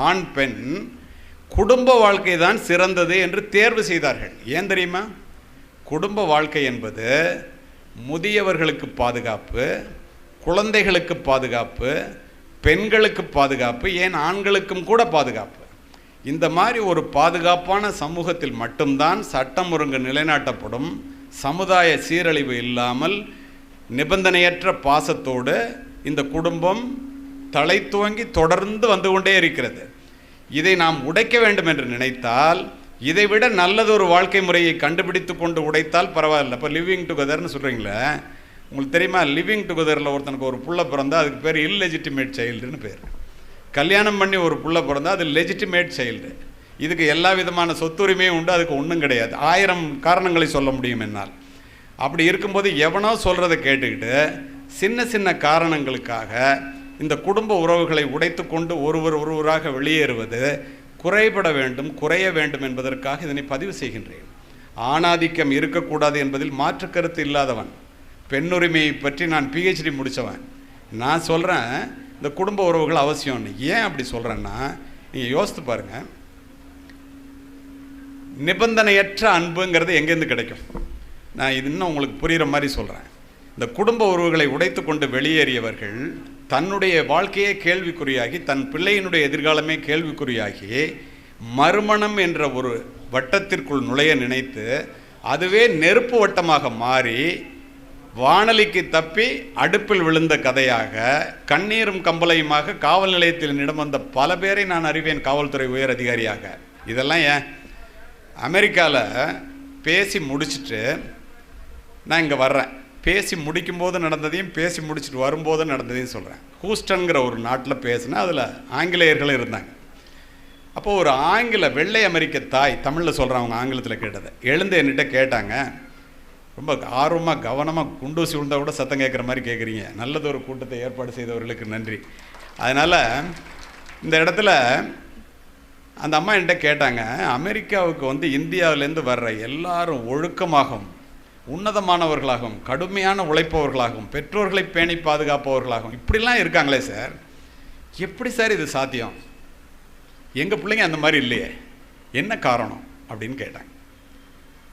ஆண் பெண் குடும்ப வாழ்க்கை தான் சிறந்தது என்று தேர்வு செய்தார்கள். ஏன் தெரியுமா? குடும்ப வாழ்க்கை என்பது முதியவர்களுக்கு பாதுகாப்பு, குழந்தைகளுக்கு பாதுகாப்பு, பெண்களுக்கு பாதுகாப்பு, ஏன் ஆண்களுக்கும் கூட பாதுகாப்பு. இந்த மாதிரி ஒரு பாதுகாப்பான சமூகத்தில் மட்டும்தான் சட்டம் ஒழுங்கு நிலைநாட்டப்படும். சமுதாய சீரழிவு இல்லாமல் நிபந்தனையற்ற பாசத்தோடு இந்த குடும்பம் தலை துவங்கி தொடர்ந்து வந்து கொண்டே இருக்கிறது. இதை நாம் உடைக்க வேண்டும் என்று நினைத்தால், இதைவிட நல்லதொரு வாழ்க்கை முறையை கண்டுபிடித்து கொண்டு உடைத்தால் பரவாயில்ல. இப்போ லிவிங் டுகெதர்னு சொல்கிறீங்களே, உங்களுக்கு தெரியுமா? லிவிங் டுகெதரில் ஒருத்தனுக்கு ஒரு புள்ள பிறந்தா அதுக்கு பேர் இல்லெஜிட்டிமேட் சைல்டுன்னு பேர். கல்யாணம் பண்ணி ஒரு புள்ள பிறந்தா அது லெஜிட்டிமேட் சைல்டு. இதுக்கு எல்லா விதமான சொத்துரிமையும் உண்டு, அதுக்கு ஒன்றும் கிடையாது. 1000 காரணங்களை சொல்ல முடியும் என்னால். அப்படி இருக்கும்போது எவனோ சொல்கிறத கேட்டுக்கிட்டு சின்ன சின்ன காரணங்களுக்காக இந்த குடும்ப உறவுகளை உடைத்து கொண்டு ஒருவராக வெளியேறுவது குறைய வேண்டும் என்பதற்காக இதனை பதிவு செய்கின்றேன். ஆணாதிக்கம் இருக்கக்கூடாது என்பதில் மாற்று கருத்து இல்லாதவன், பெண்ணுரிமையை பற்றி நான் PhD முடித்தவன். நான் சொல்கிறேன் இந்த குடும்ப உறவுகள் அவசியம்னு. ஏன் அப்படி சொல்கிறேன்னா, நீங்கள் யோசித்து பாருங்கள், நிபந்தனையற்ற அன்புங்கிறது எங்கேருந்து கிடைக்கும்? நான் இது இன்னும் உங்களுக்கு புரிகிற மாதிரி சொல்கிறேன். இந்த குடும்ப உறவுகளை உடைத்து கொண்டு வெளியேறியவர்கள் தன்னுடைய வாழ்க்கையே கேள்விக்குறியாகி, தன் பிள்ளையினுடைய எதிர்காலமே கேள்விக்குறியாகி, மறுமணம் என்ற ஒரு வட்டத்திற்குள் நுழைய நினைத்து அதுவே நெருப்பு வட்டமாக மாறி வானலிக்கு தப்பி அடுப்பில் விழுந்த கதையாக, கண்ணீரும் கம்பளையுமாக காவல் நிலையத்தில் இடம் வந்த பல பேரை நான் அறிவேன், காவல்துறை உயர் அதிகாரியாக. இதெல்லாம் ஏன் அமெரிக்காவில் பேசி முடிச்சுட்டு நான் இங்கே வர்றேன், பேசி முடிக்கும்போது நடந்ததையும் பேசி முடிச்சுட்டு வரும்போது நடந்ததையும் சொல்கிறேன். ஹூஸ்டன்கிற ஒரு நாட்டில் பேசினேன், அதில் ஆங்கிலேயர்களும் இருந்தாங்க. அப்போது ஒரு வெள்ளை அமெரிக்க தாய், தமிழில் சொல்கிறேன், அவங்க ஆங்கிலத்தில் கேட்டதை எழுந்து என்கிட்ட கேட்டாங்க. ரொம்ப ஆர்வமாக கவனமாக குண்டூசி விழுந்தால் கூட சத்தம் கேட்குற மாதிரி கேட்குறீங்க. நல்லது ஒரு கூட்டத்தை ஏற்பாடு செய்தவர்களுக்கு நன்றி. அதனால் இந்த இடத்துல அந்த அம்மா என்கிட்ட கேட்டாங்க, அமெரிக்காவுக்கு இந்தியாவிலேருந்து வர்ற எல்லாரும் ஒழுக்கமாகவும் உன்னதமானவர்களாகவும் கடுமையான உழைப்பவர்களாகவும் பெற்றோர்களை பேணி பாதுகாப்பவர்களாகவும் இப்படிலாம் இருக்காங்களே சார், எப்படி சார் இது சாத்தியம்? எங்கள் பிள்ளைங்க அந்த மாதிரி இல்லையே, என்ன காரணம் அப்படின்னு கேட்டாங்க.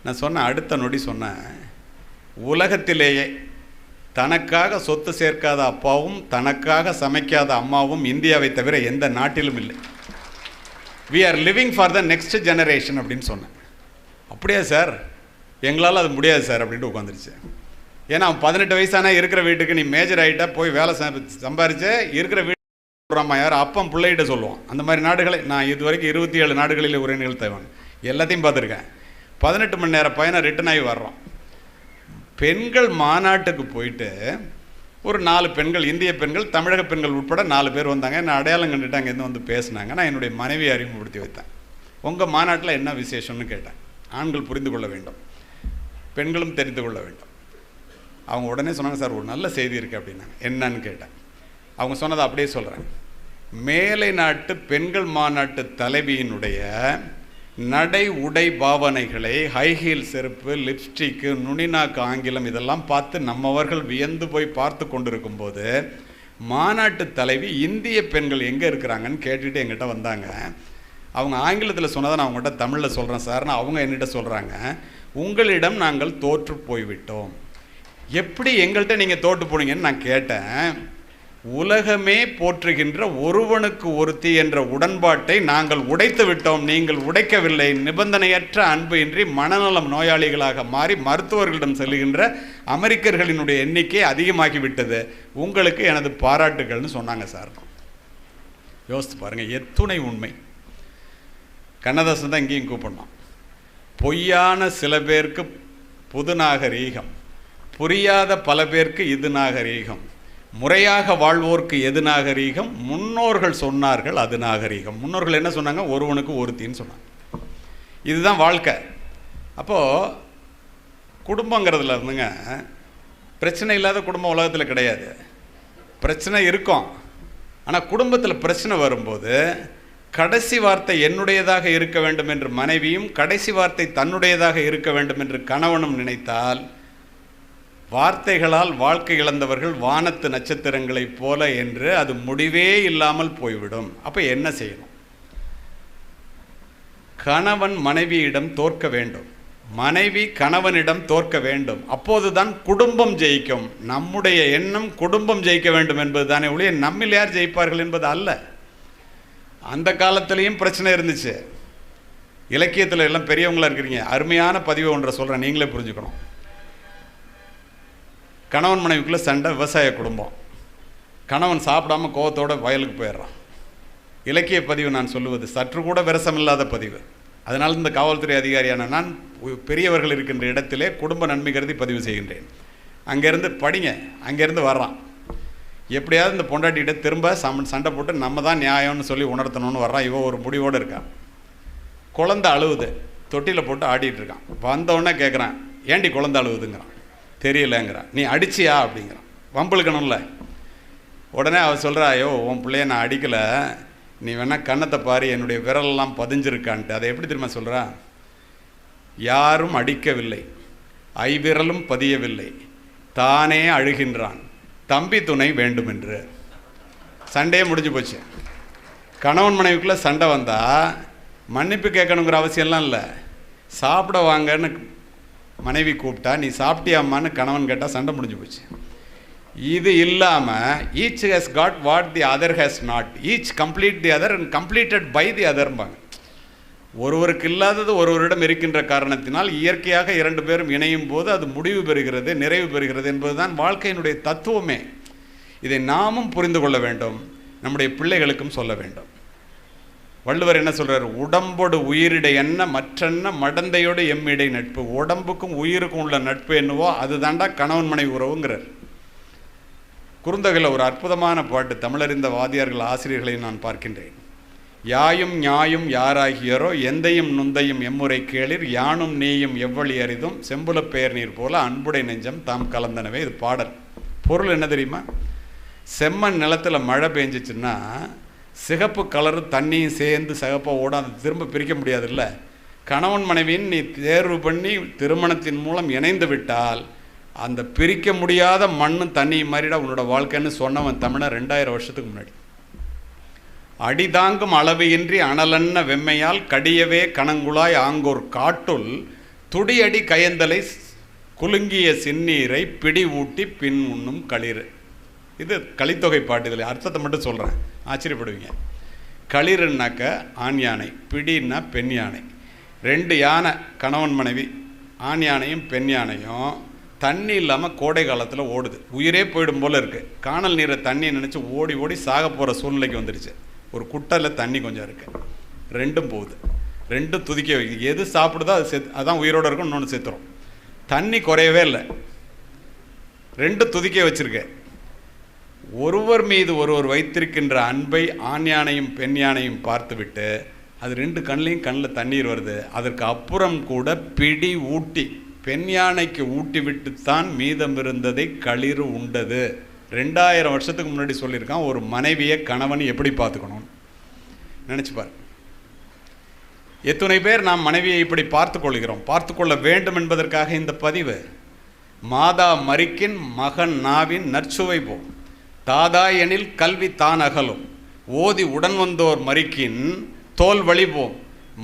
நான் சொன்னேன், அடுத்த நொடி சொன்னேன், உலகத்திலேயே தனக்காக சொத்து சேர்க்காத அப்பாவும் தனக்காக சமைக்காத அம்மாவும் இந்தியாவை தவிர எந்த நாட்டிலும் இல்லை. We are living for the next generation அப்படின்னு சொன்னேன். அப்படியா சார், எங்களால் அது முடியாது சார் அப்படின்ட்டு உட்காந்துருச்சு. ஏன்னா 18 வயசானா இருக்கிற வீட்டுக்கு நீ மேஜர் ஆகிட்டா போய் வேலை சம்பாரிச்சு இருக்கிற வீட்டு சொல்கிறாமா யார் அப்பம் பிள்ளைகிட்ட சொல்லுவோம். அந்த மாதிரி நாடுகளை நான் இது வரைக்கும் 27 நாடுகளில் உரை நிகழ்த்தவன் எல்லாத்தையும் பார்த்துருக்கேன். 18 மணி நேரம் பயணம் ரிட்டன் ஆகி வர்றோம். பெண்கள் மாநாட்டுக்கு போயிட்டு ஒரு 4 பெண்கள், இந்திய பெண்கள், தமிழக பெண்கள் உட்பட 4 பேர் வந்தாங்க. என்ன அடையாளம் கண்டுட்டு அங்கேருந்து வந்து பேசினாங்க. நான் என்னுடைய மனைவியை அறிமுகப்படுத்தி வைத்தேன். உங்கள் மாநாட்டில் என்ன விசேஷம்னு கேட்டேன். ஆண்கள் புரிந்து கொள்ள வேண்டும், பெண்களும் தெரிந்து கொள்ள வேண்டும். அவங்க உடனே சொன்னாங்க, சார் ஒரு நல்ல செய்தி இருக்குது அப்படின்னாங்க. என்னன்னு கேட்டேன். அவங்க சொன்னதை அப்படியே சொல்கிறேன். மேலை நாட்டு பெண்கள் மாநாட்டு தலைவியினுடைய நடை உடை பாவனைகளை, ஹைஹீல் செருப்பு, லிப்ஸ்டிக்கு, நுனிநாக்கு ஆங்கிலம் இதெல்லாம் பார்த்து நம்மவர்கள் வியந்து போய் பார்த்து கொண்டிருக்கும் போது மாநாட்டு தலைவி இந்திய பெண்கள் எங்கே இருக்கிறாங்கன்னு கேட்டுட்டு எங்கிட்ட வந்தாங்க. அவங்க ஆங்கிலத்தில் சொன்னதை நான் அவங்ககிட்ட தமிழில் சொல்கிறேன் சார்னு அவங்க என்கிட்ட சொல்கிறாங்க, உங்களிடம் நாங்கள் தோற்று போய்விட்டோம். எப்படி எங்கள்கிட்ட நீங்கள் தோற்று போனீங்கன்னு நான் கேட்டேன். உலகமே போற்றுகின்ற ஒருவனுக்கு ஒருத்தி என்ற உடன்பாட்டை நாங்கள் உடைத்து விட்டோம், நீங்கள் உடைக்கவில்லை. நிபந்தனையற்ற அன்பு இன்றி மனநலம் நோயாளிகளாக மாறி மருத்துவர்களிடம் செல்கின்ற அமெரிக்கர்களினுடைய எண்ணிக்கை அதிகமாகிவிட்டது. உங்களுக்கு எனது பாராட்டுகள்னு சொன்னாங்க சார். யோசித்து பாருங்கள், எத்துணை உண்மை. கண்ணதாசன் தான் இங்கேயும் கூப்பிடணும். பொய்யான சில பேருக்கு புது நாகரீகம், புரியாத பல பேருக்கு இது நாகரீகம், முறையாக வாழ்வோர்க்கு எது நாகரீகம், முன்னோர்கள் சொன்னார்கள் அது நாகரீகம். முன்னோர்கள் என்ன சொன்னாங்க? ஒருவனுக்கு ஒருத்தின்னு சொன்னாங்க. இதுதான் வாழ்க்கை. அப்போது குடும்பங்கிறதுல இருந்துங்க, பிரச்சனை இல்லாத குடும்பம் உலகத்தில் கிடையாது. பிரச்சனை இருக்கும், ஆனால் குடும்பத்தில் பிரச்சனை வரும்போது கடைசி வார்த்தை என்னுடையதாக இருக்க வேண்டும் என்று மனைவியும், கடைசி வார்த்தை தன்னுடையதாக இருக்க வேண்டும் என்று கணவனும் நினைத்தால், வார்த்தைகளால் வாழ்க்கை இழந்தவர்கள் வானத்து நட்சத்திரங்களைப் போல என்று அது முடிவே இல்லாமல் போய்விடும். அப்போ என்ன செய்யணும்? கணவன் மனைவியிடம் தோற்க வேண்டும், மனைவி கணவனிடம் தோற்க வேண்டும். அப்போதுதான் குடும்பம் ஜெயிக்கும். நம்முடைய எண்ணம் குடும்பம் ஜெயிக்க வேண்டும் என்பது தானே ஒழிய நம்மில் யார் ஜெயிப்பார்கள் என்பது அல்ல. அந்த காலத்திலையும் பிரச்சனை இருந்துச்சு. இலக்கியத்தில் எல்லாம் பெரியவங்களா இருக்கிறீங்க, அருமையான பதிவு ஒன்றை சொல்கிறேன், நீங்களே புரிஞ்சுக்கணும். கணவன் மனைவிக்குள்ளே சண்டை, விவசாய குடும்பம். கணவன் சாப்பிடாம கோவத்தோட வயலுக்கு போயிடுறான். இலக்கிய பதிவு நான் சொல்லுவது சற்று கூட விரசமில்லாத பதிவு. அதனால் இந்த காவல்துறை அதிகாரியான நான் பெரியவர்கள் இருக்கின்ற இடத்திலே குடும்ப நன்மை கருதி பதிவு செய்கின்றேன். அங்கேருந்து படிங்க. அங்கேருந்து வர்றான், எப்படியாவது இந்த பொண்டாட்டிகிட்ட திரும்ப சண்டை போட்டு நம்ம தான் நியாயம்னு சொல்லி உணர்த்தணும்னு வர்றான். இவன் ஒரு முடிவோடு இருக்கான். குழந்தை அழுவுது, தொட்டியில் போட்டு ஆடிட்டு இருக்கான். வந்தவுடனே கேட்குறான், ஏண்டி குழந்தை அழுவுதுங்கிறான். தெரியலங்கிறான். நீ அடிச்சியா அப்படிங்கிறான். வம்பிழுக்கணும்ல. உடனே அவள் சொல்கிறா, ஐயோ உன் பிள்ளைய நான் அடிக்கலை, நீ வேணால் கன்னத்தை பாரு, என்னுடைய விரலெல்லாம் பதிஞ்சிருக்கான்ட்டு. அதை எப்படி தெரியுமா சொல்கிறா? யாரும் அடிக்கவில்லை, ஐவிரலும் பதியவில்லை, தானே அழுகின்றான், தம்பி துணை வேண்டுமென்று. சண்டையே முடிஞ்சு போச்சு. கணவன் மனைவிக்குள்ளே சண்டை வந்தால் மன்னிப்பு கேட்கணுங்கிற அவசியம்லாம் இல்லை. சாப்பிட வாங்கன்னு மனைவி கூப்பிட்டா நீ சாப்பிட்டியாம்மான்னு கணவன் கேட்டால் சண்டை முடிஞ்சு போச்சு. இது இல்லாமல் each has got what the other has not, each complete the other and completed by the அதர்பாங்க. ஒருவருக்கு இல்லாதது ஒருவரிடம் இருக்கின்ற காரணத்தினால் இயற்கையாக இரண்டு பேரும் இணையும் போது அது முடிவு பெறுகிறது, நிறைவு பெறுகிறது என்பதுதான் வாழ்க்கையினுடைய தத்துவமே. இதை நாமும் புரிந்து கொள்ள வேண்டும், நம்முடைய பிள்ளைகளுக்கும் சொல்ல வேண்டும். வள்ளுவர் என்ன சொல்றார்? உடம்போடு உயிரிடை என்ன மற்றென்ன மடந்தையோடு எம்மிடை நட்பு. உடம்புக்கும் உயிருக்கும் உள்ள நட்பு என்னவோ அது தாண்டா கணவன் மனைவி உறவுங்கிறார். குறுந்தொகையில் ஒரு அற்புதமான பாட்டு, தமிழறிந்த வாதியார்கள் ஆசிரியர்களை நான் பார்க்கின்றேன். யாயும் ஞாயும் யாராகியரோ எந்தையும் நுந்தையும் எம்முறை கேளிர், யானும் நீயும் எவ்வளி அரிதும் செம்புல பெயர் நீர் போல அன்புடை நெஞ்சம் தாம் கலந்தனவே. இது பாடல். பொருள் என்ன தெரியுமா? செம்மண் நிலத்தில் மழை பெஞ்சிச்சுன்னா சிகப்பு கலரு தண்ணியும் சேர்ந்து சிகப்பாக ஓட, அதை திரும்ப பிரிக்க முடியாதுல்ல. கணவன் மனைவின்னு நீ தேர்வு பண்ணி திருமணத்தின் மூலம் இணைந்து விட்டால் அந்த பிரிக்க முடியாத மண்ணும் தண்ணியும் மாறிட உன்னோட வாழ்க்கைன்னு சொன்னவன் தமிழன் 2000 வருஷத்துக்கு முன்னாடி. அடிதாங்கும் அளவு இன்றி அனலன்ன வெம்மையால் கடியவே கணங்குழாய் ஆங்கோர் காட்டுள் துடியடி கயந்தலை குலுங்கிய சின்னீரை பிடி ஊட்டி பின் உண்ணும் களிறு. இது கலித்தொகை பாட்டு. இதில் அர்த்தத்தை மட்டும் சொல்கிறேன், ஆச்சரியப்படுவீங்க. களிறுனாக்க ஆண் யானை, பிடின்னா பெண் யானை. 2 யானை கணவன் மனைவி, ஆண் யானையும் பெண் யானையும் தண்ணி இல்லாமல் கோடை காலத்தில் ஓடுது. உயிரே போயிடும் போல் இருக்குது. காணல் நீரை தண்ணியை நினச்சி ஓடி ஓடி சாக போகிற சூழ்நிலைக்கு வந்துடுச்சு. ஒரு குட்டையில் தண்ணி கொஞ்சம் இருக்குது, ரெண்டும் போகுது. ரெண்டும் துதிக்க வைக்குது. எது சாப்பிடுதோ அது அதான் உயிரோடு இருக்கும், இன்னொன்று செத்துரும். தண்ணி குறையவே இல்லை, ரெண்டும் துதிக்க வச்சுருக்கேன். ஒருவர் மீது ஒருவர் வைத்திருக்கின்ற அன்பை ஆண் யானையும் பெண் யானையும் பார்த்துவிட்டு அது 2 கண்ணில் தண்ணீர் வருது. அதற்கு அப்புறம் கூட பிடி ஊட்டி பெண் யானைக்கு ஊட்டி விட்டுத்தான் மீதம் இருந்ததை களிறு உண்டது. 2000 வருஷத்துக்கு முன்னாடி சொல்லியிருக்கான். ஒரு மனைவியை கணவன் எப்படி பார்த்துக்கணும் நினச்சி பாரு. எத்தனை பேர் நாம் மனைவியை இப்படி பார்த்து கொள்கிறோம்? பார்த்து கொள்ள வேண்டும் என்பதற்காக இந்த பதிவு. மாதா மரிக்கின் மகன் நாவின் நற்சுவை போ, தாதா எனில் கல்வி தான் அகலும், ஓதி உடன் வந்தோர் மரிக்கின் தோல் வழிபோம்,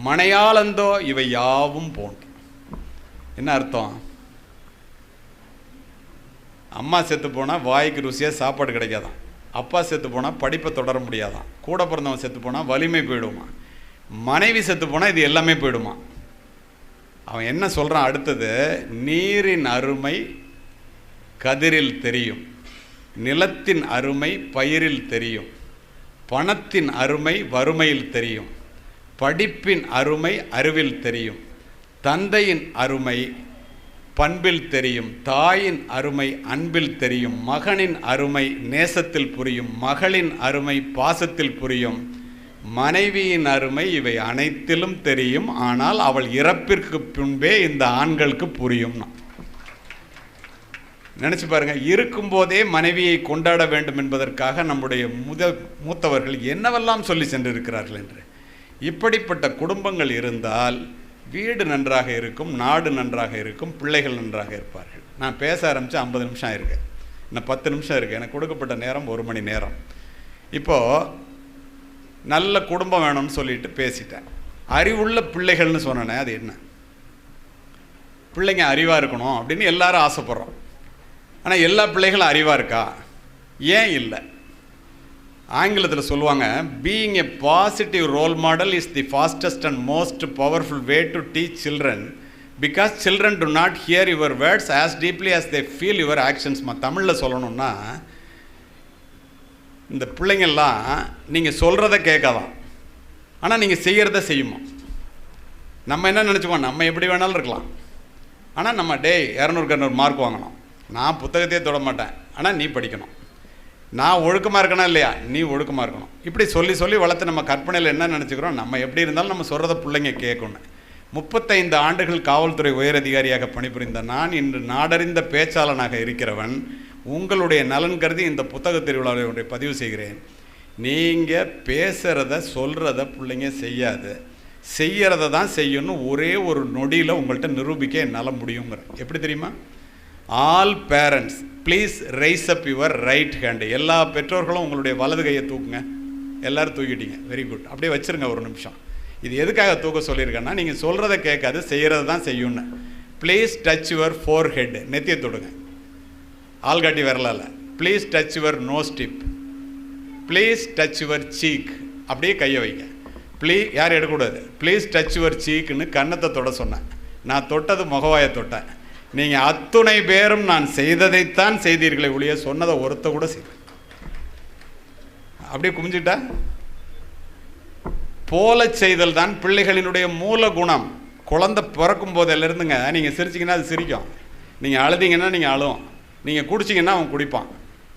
மனையாளந்தோ இவை யாவும் போன்று. என்ன அர்த்தம்? அம்மா செத்து போனால் வாய்க்கு ருசியாக சாப்பாடு கிடைக்காதான், அப்பா செத்து போனால் படிப்பை தொடர முடியாதான், கூட பிறந்தவன் செத்து போனால் வலிமை போயிடுமா, மனைவி செத்து போனால் இது எல்லாமே போயிடுமா. அவன் என்ன சொல்கிறான் அடுத்தது? நீரின் அருமை கதிரில் தெரியும், நிலத்தின் அருமை பயிரில் தெரியும், பணத்தின் அருமை வறுமையில் தெரியும், படிப்பின் அருமை அறிவில் தெரியும், தந்தையின் அருமை பண்பில் தெரியும், தாயின் அருமை அன்பில் தெரியும், மகனின் அருமை நேசத்தில் புரியும், மகளின் அருமை பாசத்தில் புரியும், மனைவியின் அருமை இவை அனைத்திலும் தெரியும். ஆனால் அவள் இறப்பிற்கு பின்பே இந்த ஆண்களுக்கு புரியும். நினச்சி பாருங்கள். இருக்கும்போதே மனைவியை கொண்டாட வேண்டும் என்பதற்காக நம்முடைய மூத்தவர்கள் என்னவெல்லாம் சொல்லி சென்றிருக்கிறார்கள் என்று. இப்படிப்பட்ட குடும்பங்கள் இருந்தால் வீடு நன்றாக இருக்கும், நாடு நன்றாக இருக்கும், பிள்ளைகள் நன்றாக இருப்பார்கள். நான் பேச ஆரம்பித்து 50 நிமிஷம் இருக்குது, இன்னும் 10 நிமிஷம் இருக்குது. எனக்கு கொடுக்கப்பட்ட நேரம் 1 மணி நேரம். இப்போது நல்ல குடும்பம் வேணும்னு சொல்லிட்டு பேசிட்டேன். அறிவுள்ள பிள்ளைகள்னு சொன்னேனே, அது என்ன? பிள்ளைங்க அறிவாக இருக்கணும் அப்படின்னு எல்லாரும் ஆசைப்படுறோம். ஆனால் எல்லா பிள்ளைகளும் அறிவாக இருக்கா? ஏன் இல்லை? ஆங்கிலத்தில் சொல்லுவாங்க, being a positive role model is the fastest and most powerful way to teach children because children do not hear your words as deeply as they feel your ஆக்ஷன்ஸ்மா. தமிழில் சொல்லணும்னா, இந்த பிள்ளைங்கள்லாம் நீங்கள் சொல்கிறத கேட்காதான், ஆனால் நீங்கள் செய்கிறத செய்யுமா. நம்ம என்ன நினச்சிக்குவோம், நம்ம எப்படி வேணாலும் இருக்கலாம், ஆனால் நம்ம 200 மார்க் வாங்கணும், நான் புத்தகத்தையே தொட மாட்டேன், ஆனால் நீ படிக்கணும், நான் ஒழுக்கமாக இருக்கணும் இல்லையா, நீ ஒழுக்கமாக இருக்கணும். இப்படி சொல்லி சொல்லி வளர்த்து நம்ம கற்பனையில் என்ன நினச்சிக்கிறோம், நம்ம எப்படி இருந்தாலும் நம்ம சொல்கிறத பிள்ளைங்க கேட்கணும். 35 ஆண்டுகள் காவல்துறை உயரதிகாரியாக பணிபுரிந்த நான் இன்று நாடறிந்த பேச்சாளனாக இருக்கிறவன் உங்களுடைய நலன் கருதி இந்த புத்தக திருவிழாவை ஒன்றை பதிவு செய்கிறேன். நீங்கள் பேசுகிறத சொல்கிறத பிள்ளைங்க செய்யாது, செய்கிறத தான் செய்யணும். ஒரே ஒரு நொடியில் உங்கள்கிட்ட நிரூபிக்க என்னால் முடியுங்கிற. எப்படி தெரியுமா? All parents please rice up your right hand. எல்லா பெற்றோர்களும் உங்களுடைய வலது கையை தூக்குங்க. எல்லோரும் தூக்கிட்டீங்க, வெரி குட். அப்படியே வச்சுருங்க ஒரு நிமிஷம். இது எதுக்காக தூக்க சொல்லியிருக்கேன்னா, நீங்கள் சொல்கிறத கேட்காது, செய்கிறத தான் செய்யணுன்னு. Please touch your forehead, நெத்தியை தொடுங்க, ஆள்காட்டி வரலால. Please touch your nose tip, please touch your cheek, அப்படியே கையை வைங்க. யாரும் எடுக்கக்கூடாது. ப்ளீஸ் டச் யுவர் சீக்குன்னு கன்னத்தை தொட சொன்னேன். நான் தொட்டது முகவாயை தொட்டேன். நீங்கள் அத்துணை பேரும் நான் செய்ததைத்தான் செய்தீர்களை ஒழிய சொன்னதை ஒருத்த கூட செய்ய. அப்படியே குமிஞ்சிட்டா போல செய்தல் தான் பிள்ளைகளினுடைய மூல குணம். குழந்தை பிறக்கும் போதிலிருந்துங்க, நீங்கள் சிரிச்சிங்கன்னா அது சிரிக்கும், நீங்கள் அழுதிங்கன்னா நீங்கள் அழுவும், நீங்கள் குடிச்சிங்கன்னா அவன் குடிப்பான்,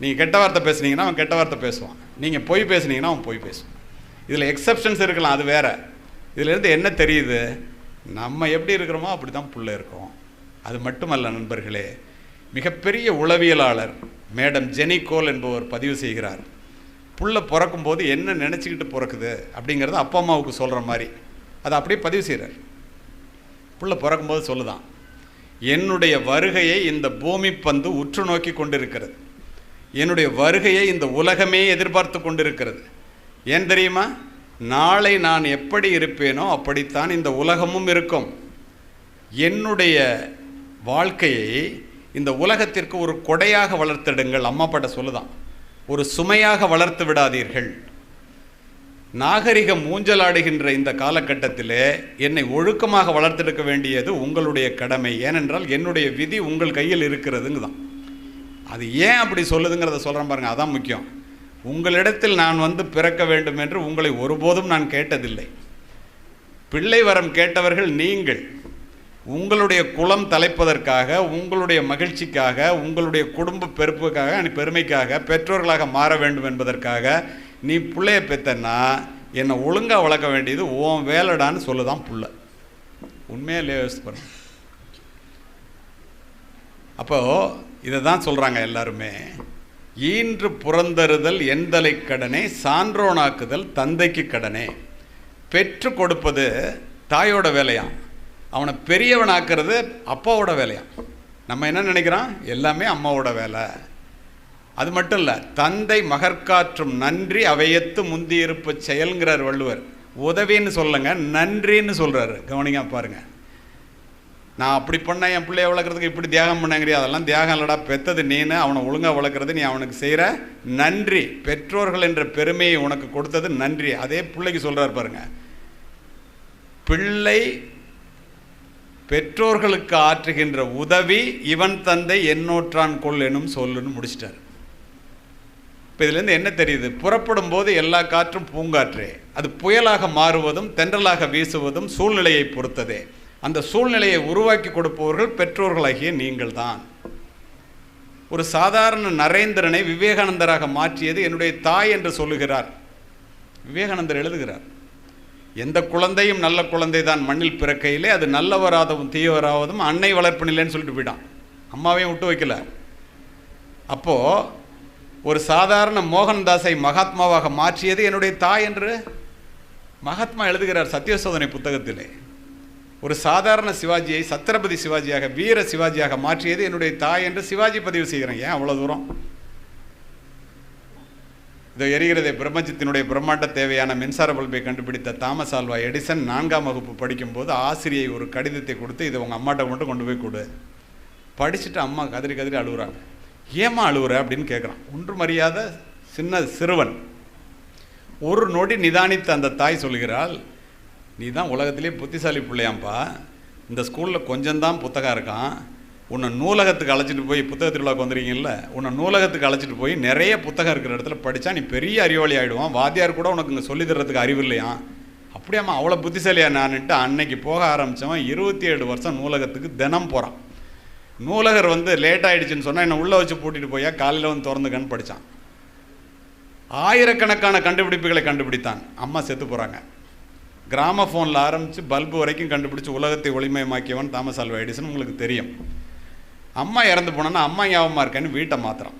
நீங்கள் கெட்ட வார்த்தை பேசுனீங்கன்னா அவன் கெட்ட வார்த்தை பேசுவான், நீங்கள் பொய் பேசுனீங்கன்னா அவன் பொய் பேசுவான். இதில் எக்ஸப்ஷன்ஸ் இருக்கலாம், அது வேறு. இதிலேருந்து என்ன தெரியுது, நம்ம எப்படி இருக்கிறோமோ அப்படி தான் பிள்ளை இருக்கிறோம். அது மட்டுமல்ல நண்பர்களே, மிகப்பெரிய உளவியலாளர் மேடம் ஜெனி கோல் என்பவர் பதிவு செய்கிறார். புள்ள பிறக்கும்போது என்ன நினச்சிக்கிட்டு பிறக்குது அப்படிங்கிறத அப்பா அம்மாவுக்கு சொல்கிற மாதிரி அதை அப்படியே பதிவு செய்கிறார். புள்ள பிறக்கும்போது சொல்லுதான், என்னுடைய வருகையை இந்த பூமி பந்து உற்று நோக்கி கொண்டிருக்கிறது, என்னுடைய வருகையை இந்த உலகமே எதிர்பார்த்து கொண்டிருக்கிறது. ஏன் தெரியுமா? நாளை நான் எப்படி இருப்பேனோ அப்படித்தான் இந்த உலகமும் இருக்கும். என்னுடைய வாழ்க்கையை இந்த உலகத்திற்கு ஒரு கொடையாக வளர்த்திடுங்கள். அம்மா அப்பாட்ட சொல்லுதான், ஒரு சுமையாக வளர்த்து விடாதீர்கள். நாகரிகம் ஊஞ்சலாடுகின்ற இந்த காலகட்டத்திலே என்னை ஒழுக்கமாக வளர்த்தெடுக்க வேண்டியது உங்களுடைய கடமை. ஏனென்றால் என்னுடைய விதி உங்கள் கையில் இருக்கிறதுங்க தான். அது ஏன் அப்படி சொல்லுதுங்கிறத சொல்கிறேன் பாருங்கள், அதான் முக்கியம். உங்களிடத்தில் நான் வந்து பிறக்க வேண்டும் என்று உங்களை ஒருபோதும் நான் கேட்டதில்லை. பிள்ளை வரம் கேட்டவர்கள் நீங்கள். உங்களுடைய குலம் தலைப்பதற்காக, உங்களுடைய மகிழ்ச்சிக்காக, உங்களுடைய குடும்ப பெருமைக்காக, பெற்றோர்களாக மாற வேண்டும் என்பதற்காக நீ பிள்ளைய பெத்தன்னா என்னை ஒழுங்காக வளர்க்க வேண்டியது உன் வேலைடான்னு சொல்லுதான் புள்ள. உண்மையிலே யோசிச்சு பாருங்க. அப்போது இதை தான் சொல்கிறாங்க எல்லாருமே, ஈன்று புறந்தறுதல் எந்தலை கடனே, சான்றோனாக்குதல் தந்தைக்கு கடனே. பெற்று கொடுப்பது தாயோட வேலையாம், அவனை பெரியவனாக்குறது அப்பாவோட வேலையாம். நம்ம என்ன நினைக்கிறோம், எல்லாமே அம்மாவோட வேலை. அது மட்டும் இல்லை, தந்தை மகற்காற்றும் நன்றி அவையத்து முந்தி இருப்ப செயல்கிறார் வள்ளுவர். உதவின்னு சொல்லுங்க, நன்றின்னு சொல்கிறாரு. கவனிங்க பாருங்க. நான் அப்படி பண்ணேன், என் பிள்ளைய வளர்க்குறதுக்கு இப்படி தியாகம் பண்ணேங்கிறியா, அதெல்லாம் தியாகம் இல்லடா, பெற்றது நீனு, அவனை ஒழுங்காக வளர்க்குறது நீ அவனுக்கு செய்கிற நன்றி. பெற்றோர்கள் என்ற பெருமையை உனக்கு கொடுத்தது நன்றி. அதே பிள்ளைக்கு சொல்கிறார் பாருங்க, பிள்ளை பெற்றோர்களுக்கு ஆற்றுகின்ற உதவி இவன் தந்தை என்னோற்றான் கொள் எனும் சொல்லுன்னு முடிச்சிட்டார். இப்போ இதுலேருந்து என்ன தெரியுது, புறப்படும் போது எல்லா காற்றும் பூங்காற்றே, அது புயலாக மாறுவதும் தென்றலாக வீசுவதும் சூழ்நிலையை பொறுத்ததே. அந்த சூழ்நிலையை உருவாக்கி கொடுப்பவர்கள் பெற்றோர்களாகிய நீங்கள் தான். ஒரு சாதாரண நரேந்திரனை விவேகானந்தராக மாற்றியது என்னுடைய தாய் என்று சொல்லுகிறார் விவேகானந்தர். எழுதுகிறார், எந்த குழந்தையும் நல்ல குழந்தை தான் மண்ணில் பிறக்கையிலே, அது நல்லவராதவும் தீயவராவதும் அன்னை வளர்ப்பினில்லைன்னு சொல்லிட்டு போயிட்டான். அம்மாவையும் விட்டு வைக்கல. அப்போது ஒரு சாதாரண மோகன்தாஸை மகாத்மாவாக மாற்றியது என்னுடைய தாய் என்று மகாத்மா எழுதுகிறார் சத்தியசோதனை புத்தகத்திலே. ஒரு சாதாரண சிவாஜியை சத்ரபதி சிவாஜியாக, வீர சிவாஜியாக மாற்றியது என்னுடைய தாய் என்று சிவாஜி பதிவு செய்கிறேன். ஏன் அவ்வளோ தூரம்? இதோ எரிகிறதை பிரபஞ்சத்தினுடைய பிரம்மாண்ட தேவையான மின்சார பல்பை கண்டுபிடித்த தாமஸ் ஆல்வா எடிசன் 4ஆம் வகுப்பு படிக்கும்போது ஆசிரியை ஒரு கடிதத்தை கொடுத்து இதை உங்கள் அம்மாட்ட மட்டும் கொண்டு போய் கொடு. படிச்சுட்டு அம்மா கதறி கதறி அழுகுறாங்க. ஏம்மா அழுகுற அப்படின்னு கேட்குறான். ஒன்றும் அறியாத சின்ன சிறுவன். ஒரு நொடி நிதானித்து அந்த தாய் சொல்கிறாள், நீ தான் உலகத்திலே புத்திசாலி பிள்ளையாம்பா, இந்த ஸ்கூலில் கொஞ்சம்தான் புத்தகம் இருக்கான், உன்னை நூலகத்துக்கு அழைச்சிட்டு போய் புத்தக திருவிழாவுக்கு வந்துருக்கீங்கல்ல, உன்னை நூலகத்துக்கு அழைச்சிட்டு போய் நிறைய புத்தகம் இருக்கிற இடத்துல படித்தா நீ பெரிய அறிவாளி ஆகிடுவான், வாத்தியார் கூட உனக்கு இங்கே சொல்லி தர்றதுக்கு அறிவு இல்லையா? அப்படியாம்மா அவ்வளோ புத்திசாலியா நான்ட்டு அன்னைக்கு போக ஆரம்பித்தவன் 27 வருஷம் நூலகத்துக்கு தினம் போகிறான். நூலகர் வந்து லேட் ஆகிடுச்சின்னு சொன்னால் என்னை உள்ளே வச்சு பூட்டிட்டு போயா காலையில் வந்து திறந்துக்கன்னு படித்தான். ஆயிரக்கணக்கான கண்டுபிடிப்புகளை கண்டுபிடித்தான். அம்மா செத்து போகிறாங்க. கிராமஃபோனில் ஆரம்பித்து பல்பு வரைக்கும் கண்டுபிடிச்சி உலகத்தை ஒளிமயமாக்கியவன் தாமஸ் ஆல்வா எடிசன் உங்களுக்கு தெரியும். அம்மா இறந்து போனோன்னா அம்மா ஞாபகமாக இருக்கேன்னு வீட்டை மாத்திரம்.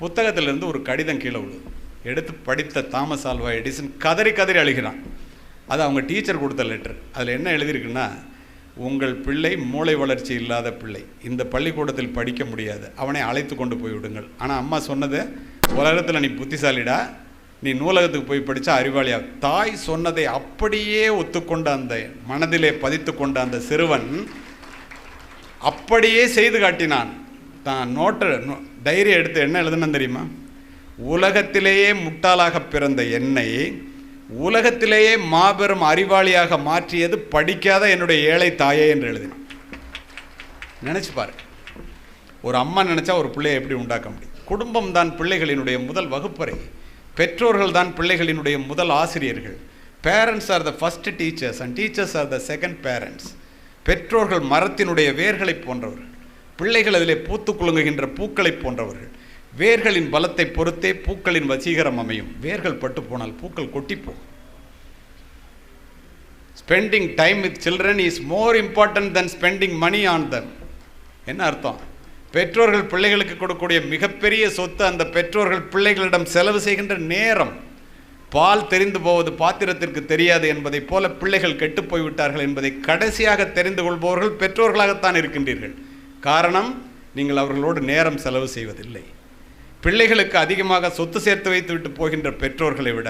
புத்தகத்திலேருந்து ஒரு கடிதம் கீழே விழுது. எடுத்து படித்த தாமஸ் ஆல்வா எடிசன் கதறி கதறி அழுகிறான். அது அவங்க டீச்சர் கொடுத்த லெட்டர். அதில் என்ன எழுதியிருக்குன்னா, உங்கள் பிள்ளை மூளை வளர்ச்சி இல்லாத பிள்ளை, இந்த பள்ளிக்கூடத்தில் படிக்க முடியாது, அவனை அழைத்து கொண்டு போய்விடுங்கள். ஆனால் அம்மா சொன்னது, உலகத்தில் நீ புத்திசாலிடா, நீ நூலகத்துக்கு போய் படித்தா அறிவாளியா. தாய் சொன்னதை அப்படியே ஒத்துக்கொண்ட அந்த மனதிலே பதித்து கொண்ட அந்த சிறுவன் அப்படியே செய்து காட்டினான். தான் டைரி எடுத்து என்ன எழுதுன்னு தெரியுமா? உலகத்திலேயே முட்டாளாக பிறந்த என்னை உலகத்திலேயே மாபெரும் அறிவாளியாக மாற்றியது படிக்காத என்னுடைய ஏழை தாயே என்று எழுதினான். நினைச்சு பாரு, ஒரு அம்மா நினைச்சா ஒரு பிள்ளையை எப்படி உண்டாக்க முடியும்? குடும்பம் தான் பிள்ளைகளினுடைய முதல் வகுப்பறை. பெற்றோர்கள் தான் பிள்ளைகளினுடைய முதல் ஆசிரியர்கள். Parents R the first teachers and teachers are the second parents. பெற்றோர்கள் மரத்தினுடைய வேர்களை போன்றவர்கள், பிள்ளைகள் அதிலே பூத்து குலுங்குகின்ற பூக்களை போன்றவர்கள். வேர்களின் பலத்தை பொறுத்தே பூக்களின் வசீகரம் அமையும். வேர்கள் பட்டு போனால் பூக்கள் கொட்டிப்போம். Spending time with children is more important than spending money on them. என்ன அர்த்தம்? பெற்றோர்கள் பிள்ளைகளுக்கு கொடுக்கக்கூடிய மிகப்பெரிய சொத்து அந்த பெற்றோர்கள் பிள்ளைகளிடம் செலவு செய்கின்ற நேரம். பால் தெரிந்து போவது பாத்திரத்திற்கு தெரியாது என்பதை போல பிள்ளைகள் கெட்டு போய்விட்டார்கள் என்பதை கடைசியாக தெரிந்து கொள்பவர்கள் பெற்றோர்களாகத்தான் இருக்கின்றீர்கள். காரணம், நீங்கள் அவர்களோடு நேரம் செலவு செய்வதில்லை. பிள்ளைகளுக்கு அதிகமாக சொத்து சேர்த்து வைத்து விட்டு போகின்ற பெற்றோர்களை விட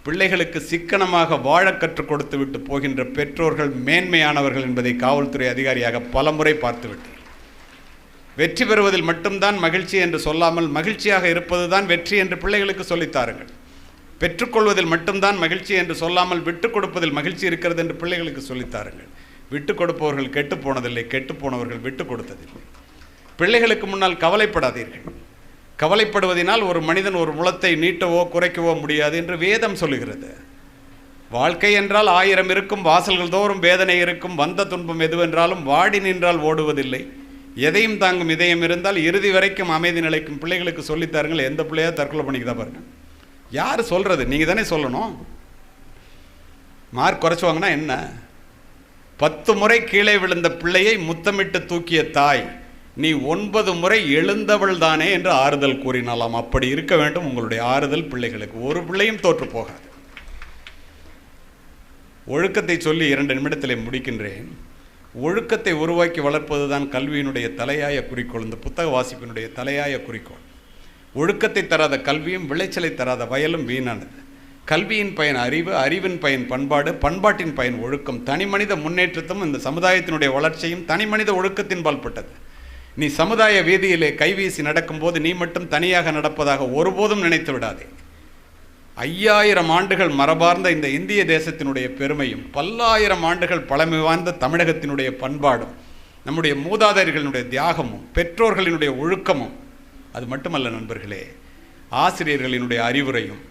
பிள்ளைகளுக்கு சிக்கனமாக வாழ கற்றுக் கொடுத்து விட்டு போகின்ற பெற்றோர்கள் மேன்மையானவர்கள் என்பதை காவல்துறை அதிகாரியாக பலமுறை பார்த்துவிட்டேன். வெற்றி பெறுவதில் மட்டும்தான் மகிழ்ச்சி என்று சொல்லாமல் மகிழ்ச்சியாக இருப்பதுதான் வெற்றி என்று பிள்ளைகளுக்கு சொல்லித்தாருங்கள். பெற்றுக்கொள்வதில் மட்டும்தான் மகிழ்ச்சி என்று சொல்லாமல் விட்டுக் கொடுப்பதில் மகிழ்ச்சி இருக்கிறது என்று பிள்ளைகளுக்கு சொல்லித்தாருங்கள். விட்டு கொடுப்பவர்கள் கெட்டு போனதில்லை, கெட்டு போனவர்கள் விட்டு கொடுத்ததில்லை. பிள்ளைகளுக்கு முன்னால் கவலைப்படாதீர்கள். கவலைப்படுவதனால் ஒரு மனிதன் ஒரு முளத்தை நீட்டவோ குறைக்கவோ முடியாது என்று வேதம் சொல்லுகிறது. வாழ்க்கை என்றால் 1000 இருக்கும், வாசல்கள் தோறும் வேதனை இருக்கும், வந்த துன்பம் எதுவென்றாலும் வாடி நின்றால் ஓடுவதில்லை, எதையும் தாங்கும் இதயம் இருந்தால் இறுதி வரைக்கும் அமைதி நிலைக்கும். பிள்ளைகளுக்கு சொல்லித்தாருங்கள். எந்த பிள்ளையா தற்கொலை பண்ணிக்கிதான் பாருங்க. யார் சொல்றது? நீங்கள் தானே சொல்லணும். மார்க் குறைச்சுவாங்கன்னா என்ன? 10 முறை கீழே விழுந்த பிள்ளையை முத்தமிட்டு தூக்கிய தாய், நீ 9 முறை எழுந்தவள் தானே என்று ஆறுதல் கூறினாலாம். அப்படி இருக்க வேண்டும் உங்களுடைய ஆறுதல் பிள்ளைகளுக்கு. ஒரு பிள்ளையும் தோற்று போகாது. ஒழுக்கத்தை சொல்லி 2 நிமிடத்திலே முடிக்கின்றேன். ஒழுக்கத்தை உருவாக்கி வளர்ப்பதுதான் கல்வியினுடைய தலையாய குறிக்கோள். இந்த புத்தக வாசிப்பினுடைய தலையாய குறிக்கோள். ஒழுக்கத்தை தராத கல்வியும் விளைச்சலை தராத வயலும் வீணானது. கல்வியின் பயன் அறிவு, அறிவின் பயன் பண்பாடு, பண்பாட்டின் பயன் ஒழுக்கம். தனி மனித முன்னேற்றத்தும் இந்த சமுதாயத்தினுடைய வளர்ச்சியும் தனி மனித ஒழுக்கத்தின் பால்பட்டது. நீ சமுதாய வீதியிலே கைவீசி நடக்கும்போது நீ மட்டும் தனியாக நடப்பதாக ஒருபோதும் நினைத்து விடாதே. 5000 ஆண்டுகள் மரபார்ந்த இந்த இந்திய தேசத்தினுடைய பெருமையும், பல்லாயிரம் ஆண்டுகள் பழமை வாய்ந்த தமிழகத்தினுடைய பண்பாடும், நம்முடைய மூதாதையர்களினுடைய தியாகமும், பெற்றோர்களினுடைய ஒழுக்கமும், அது மட்டுமல்ல நண்பர்களே, ஆசிரியர்களினுடைய அறிவுரையும்,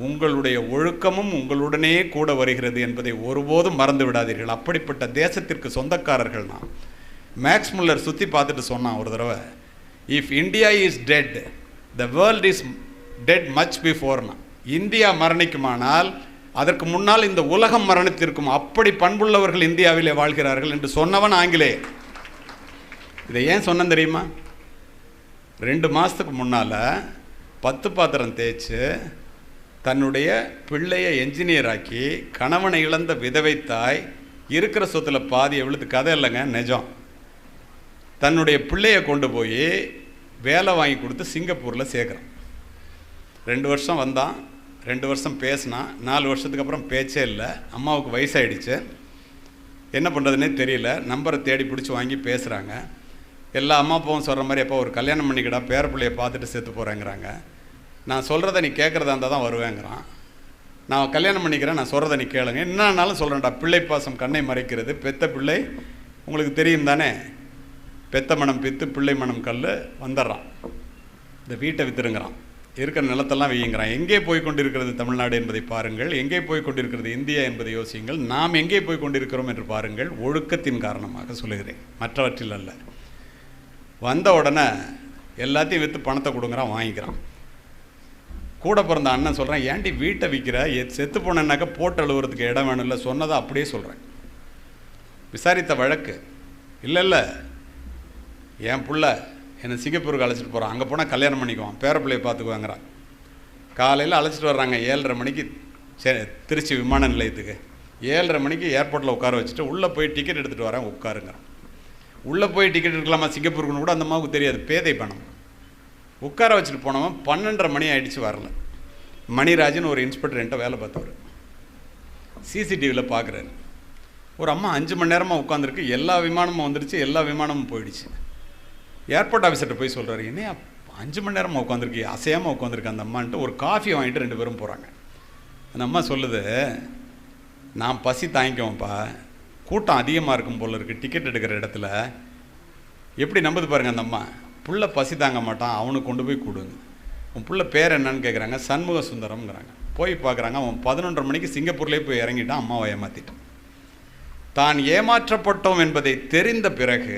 உங்களுடைய ஒழுக்கமும் உங்களுடனே கூட வருகிறது என்பதை ஒருபோதும் மறந்து விடாதீர்கள். அப்படிப்பட்ட தேசத்திற்கு சொந்தக்காரர்கள் நாம். மேக்ஸ் முல்லர் சுற்றி பார்த்துட்டு சொன்னான் ஒரு தடவை, if India is dead the world is dead much பிஃபோர்னா. இந்தியா மரணிக்குமானால் அதற்கு முன்னால் இந்த உலகம் மரணித்திருக்கும். அப்படி பண்புள்ளவர்கள் இந்தியாவிலே வாழ்கிறார்கள் என்று சொன்னவன் ஆங்கிலேயர். இதை ஏன் சொன்னேன் தெரியுமா? 2 மாதத்துக்கு முன்னால் 10 பாத்திரம் தேய்ச்சி தன்னுடைய பிள்ளையை என்ஜினியராக்கி கணவனை இழந்த விதவை தாய் இருக்கிற சொத்தில் பாதியை விழுத்து, கதை இல்லைங்க நிஜம், தன்னுடைய பிள்ளையை கொண்டு போய் வேலை வாங்கி கொடுத்து சிங்கப்பூரில் சேர்க்குறான். 2 வருஷம் வந்தான், 2 வருஷம் பேசினான், 4 வருஷத்துக்கு அப்புறம் பேச்சே இல்லை. அம்மாவுக்கு வயசாகிடுச்சு, என்ன பண்ணுறதுனே தெரியல. நம்பரை தேடி பிடிச்சி வாங்கி பேசுகிறாங்க. எல்லா அம்மா அப்பாவும் சொல்கிற மாதிரி, எப்போ ஒரு கல்யாணம் பண்ணிக்கிடா, பேர பிள்ளையை பார்த்துட்டு செத்து போகிறேங்கிறாங்க. நான் சொல்கிறத நீ கேட்குறதா இருந்தால் தான் வருவேங்கிறான். நான் கல்யாணம் பண்ணிக்கிறேன், நான் சொல்கிறத நீ கேளுங்க, என்னன்னாலும் சொல்கிறேன்டா. பிள்ளை பாசம் கண்ணை மறைக்கிறது, பெத்த பிள்ளை உங்களுக்கு தெரியும் தானே, பெத்த மனம் பித்து பிள்ளை மனம் கல் வந்துடுறான். இந்த வீட்டை வித்துருங்கிறான், இருக்கிற நிலத்தெல்லாம் வையுங்கிறான். எங்கே போய் கொண்டிருக்கிறது தமிழ்நாடு என்பதை பாருங்கள், எங்கே போய் கொண்டிருக்கிறது இந்தியா என்பதை யோசியுங்கள், நாம் எங்கே போய் கொண்டிருக்கிறோம் என்று பாருங்கள். ஒழுக்கத்தின் காரணமாக சொல்லுகிறேன், மற்றவற்றில் அல்ல. வந்த உடனே எல்லாத்தையும் விற்று பணத்தை கொடுங்குறான், வாங்கிக்கிறான். கூட பிறந்த அண்ணன் சொல்கிறேன், ஏன்டி வீட்டை விற்கிற, செத்து போனேன்னாக்கா போட்டு அழுவுறதுக்கு இடம் வேணும் இல்லை, சொன்னதை அப்படியே சொல்கிறேன். விசாரித்த வழக்கு, இல்லை என் புள்ள என்னை சிங்கப்பூருக்கு அழைச்சிட்டு போகிறான், அங்கே போனால் கல்யாணம் பண்ணிக்குவான், பேர பிள்ளையை பார்த்துக்குவாங்கிறான். காலையில் அழைச்சிட்டு வர்றாங்க 7:30 மணிக்கு திருச்சி விமான நிலையத்துக்கு. 7:30 மணிக்கு ஏர்போர்ட்டில் உட்கார வச்சுட்டு உள்ளே போய் டிக்கெட் எடுத்துகிட்டு வரேன், உட்காருங்கிறான். உள்ளே போய் டிக்கெட் எடுக்கலாமா சிங்கப்பூருக்குன்னு கூட அந்த அம்மாவுக்கு தெரியாது, பேதை பணம். உட்கார வச்சுட்டு போனவன் 12:30 மணி ஆகிடுச்சு, வரல. மணிராஜன் ஒரு இன்ஸ்பெக்டர் என்கிட்ட வேலை பார்த்தவர், சிசிடிவியில் பார்க்குறாரு. ஒரு அம்மா 5 மணி நேரமாக உட்காந்துருக்கு, எல்லா விமானமும் வந்துடுச்சு, எல்லா விமானமும் போயிடுச்சு. ஏர்போர்ட் ஆஃபீஸர்கிட்ட போய் சொல்கிறாரு, என்ன 5 மணி நேரமாக உட்காந்துருக்கு, அசையாமல் உட்காந்துருக்கு அந்த அம்மான்ட்டு. ஒரு காஃபி வாங்கிட்டு 2 பேரும் போகிறாங்க. அந்த அம்மா சொல்லுது, நான் பசி தாங்கிக்குவேன்ப்பா, கூட்டம் அதிகமாக இருக்கும் போல் இருக்குது டிக்கெட் எடுக்கிற இடத்துல. எப்படி நம்புது பாருங்கள் அந்த அம்மா. புள்ள பசி தாங்க மாட்டான், அவனுக்கு கொண்டு போய் கொடுங்க. உன் புள்ள பேர் என்னன்னு கேட்குறாங்க, சண்முக சுந்தரம்ங்கிறாங்க. போய் பார்க்குறாங்க, அவன் 11:30 மணிக்கு சிங்கப்பூர்லேயே போய் இறங்கிட்டான், அம்மாவை ஏமாற்றிட்டான். தான் ஏமாற்றப்பட்டோம் என்பதை தெரிந்த பிறகு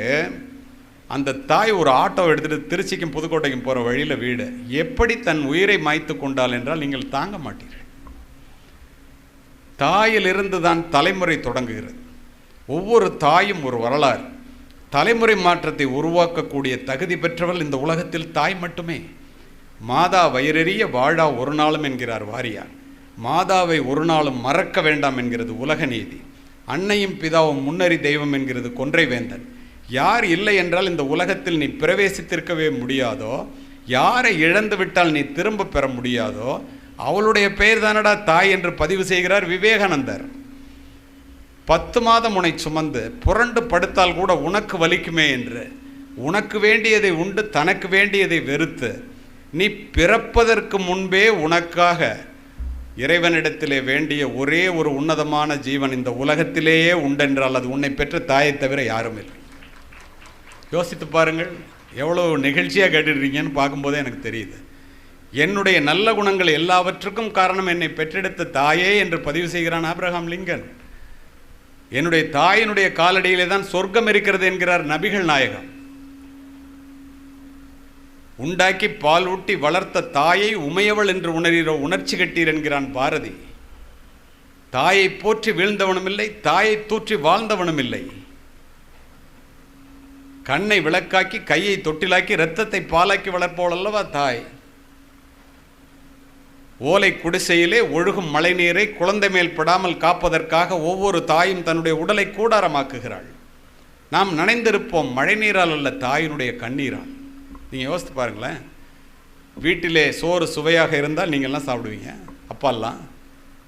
அந்த தாய் ஒரு ஆட்டோ எடுத்துகிட்டு திருச்சிக்கும் புதுக்கோட்டைக்கும் போகிற வழியில் வீடு, எப்படி தன் உயிரை மாய்த்து கொண்டாள் என்றால் நீங்கள் தாங்க மாட்டீர்கள். தாயிலிருந்து தான் தலைமுறை தொடங்குகிறது. ஒவ்வொரு தாயும் ஒரு வரலாறு. தலைமுறை மாற்றத்தை உருவாக்கக்கூடிய தகுதி பெற்றவள் இந்த உலகத்தில் தாய் மட்டுமே. மாதா வயிறெறிய வாழா ஒரு நாளும் என்கிறார் வாரியார். மாதாவை ஒரு நாளும் மறக்க வேண்டாம் என்கிறது உலக நீதி. அன்னையும் பிதாவும் முன்னறி தெய்வம் என்கிறது கொன்றை வேந்தன். யார் இல்லை என்றால் இந்த உலகத்தில் நீ பிரவேசித்திருக்கவே முடியாதோ, யாரை இழந்து விட்டால் நீ திரும்ப பெற முடியாதோ, அவளுடைய பெயர் தானடா தாய் என்று பதிவு செய்கிறார் விவேகானந்தர். 10 மாதம் உன்னை சுமந்து புரண்டு படுத்தால் கூட உனக்கு வலிக்குமே என்று, உனக்கு வேண்டியதை உண்டு தனக்கு வேண்டியதை வெறுத்து, நீ பிறப்பதற்கு முன்பே உனக்காக இறைவனிடத்திலே வேண்டிய ஒரே ஒரு உன்னதமான ஜீவன் இந்த உலகத்திலேயே உண்டென்றால் அது உன்னை பெற்ற தாயை தவிர யாரும் இல்லை. யோசித்து பாருங்கள், எவ்வளோ நெகிழ்ச்சியாக கேட்டுடுறீங்கன்னு பார்க்கும்போதே எனக்கு தெரியுது. என்னுடைய நல்ல குணங்கள் எல்லாவற்றுக்கும் காரணம் என்னை பெற்றெடுத்த தாயே என்று பதிவு செய்கிறான் ஆபிரகாம் லிங்கன். என்னுடைய தாயினுடைய காலடியிலே தான் சொர்க்கம் இருக்கிறது என்கிறார் நபிகள் நாயகம். உண்டாக்கி பால் ஊட்டி வளர்த்த தாயை உமையவள் என்று உணர்கிற உணர்ச்சி கட்டீர் என்கிறான் பாரதி. தாயை போற்றி வீழ்ந்தவனும் இல்லை, தாயை தூற்றி வாழ்ந்தவனும் இல்லை. கண்ணை விளக்காக்கி கையை தொட்டிலாக்கி இரத்தத்தை பாலாக்கி வளர்ப்பவள் அல்லவா தாய். ஓலை குடிசையிலே ஒழுகும் மழை நீரை குழந்தை மேல் படாமல் காப்பதற்காக ஒவ்வொரு தாயும் தன்னுடைய உடலை கூடாரமாக்குகிறாள். நாம் நனைந்திருப்போம் மழை நீரால் அல்ல, தாயினுடைய கண்ணீரால். நீங்கள் யோசித்து பாருங்களேன், வீட்டிலே சோறு சுவையாக இருந்தால் நீங்கள்லாம் சாப்பிடுவீங்க, அப்பாலாம்.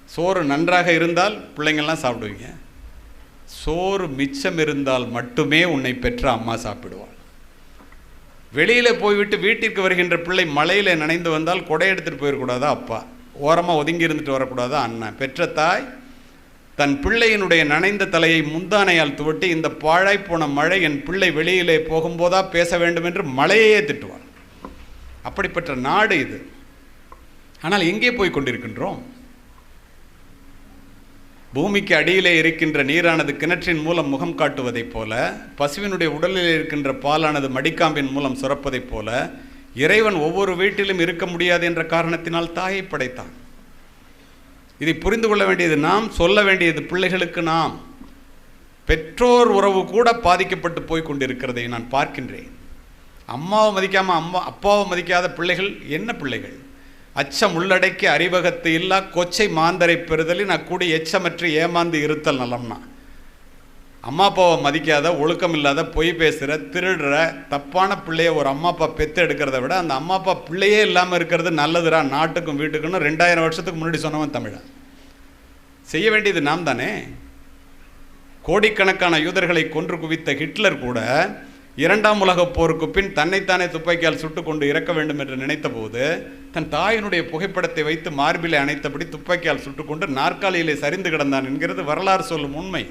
சோறு நன்றாக இருந்தால் பிள்ளைங்கள்லாம் சாப்பிடுவீங்க. சோறு மிச்சம் இருந்தால் மட்டுமே உன்னை பெற்ற அம்மா சாப்பிடுவாள். வெளியில் போய்விட்டு வீட்டிற்கு வருகின்ற பிள்ளை மழையில் நனைந்து வந்தால் கொடை எடுத்துகிட்டு போயிடக்கூடாதா அப்பா, ஓரமாக ஒதுங்கி இருந்துட்டு வரக்கூடாதா அண்ணன். பெற்ற தாய் தன் பிள்ளையினுடைய நனைந்த தலையை முந்தானையால் துவட்டி, இந்த பாழாய் போன மழை என் பிள்ளை வெளியிலே போகும்போதா பேச வேண்டும் என்று மழையே திட்டுவாள். அப்படிப்பட்ட நாடு இது. ஆனால் எங்கே போய் கொண்டிருக்கின்றோம்? பூமிக்கு அடியிலே இருக்கின்ற நீரானது கிணற்றின் மூலம் முகம் காட்டுவதைப் போல, பசுவினுடைய உடலில் இருக்கின்ற பாலானது மடிக்காம்பின் மூலம் சுரப்பதைப் போல, இறைவன் ஒவ்வொரு வீட்டிலும் இருக்க முடியாது என்ற காரணத்தினால் தாயை படைத்தான். இதை புரிந்து கொள்ள வேண்டியது நாம், சொல்ல வேண்டியது பிள்ளைகளுக்கு நாம். பெற்றோர் உறவு கூட பாதிக்கப்பட்டு போய் கொண்டிருக்கிறதை நான் பார்க்கின்றேன். அம்மாவை மதிக்காமல் அப்பாவை மதிக்காத பிள்ளைகள் என்ன பிள்ளைகள்? அச்சம் உள்ளடக்கி அறிவகத்து இல்லா கொச்சை மாந்தரை பெறுதலின் அக்கூடி எச்சமற்று ஏமாந்து இருத்தல் நலம்னா. அம்மா அப்பாவை மதிக்காத, ஒழுக்கம் இல்லாத, பொய் பேசுகிற, திருடுற தப்பான பிள்ளைய ஒரு அம்மா அப்பா பெற்று எடுக்கிறத விட அந்த அம்மா அப்பா பிள்ளையே இல்லாமல் இருக்கிறது நல்லதுரா நாட்டுக்கும் வீட்டுக்குன்னு 2000 வருஷத்துக்கு முன்னாடி சொன்னவன் தமிழன். செய்ய வேண்டியது நாம் தானே. கோடிக்கணக்கான யூதர்களை கொன்று குவித்த ஹிட்லர் கூட 2ஆம் உலகப் போருக்கு பின் தன்னைத்தானே துப்பாக்கியால் சுட்டு கொண்டு இறக்க வேண்டும் என்று நினைத்த போது தன் தாயினுடைய புகைப்படத்தை வைத்து மார்பிலை அணைத்தபடி துப்பாக்கியால் சுட்டுக்கொண்டு நாற்காலியிலே சரிந்து கிடந்தான் என்கிறது வரலாறு சொல்லும் உண்மை.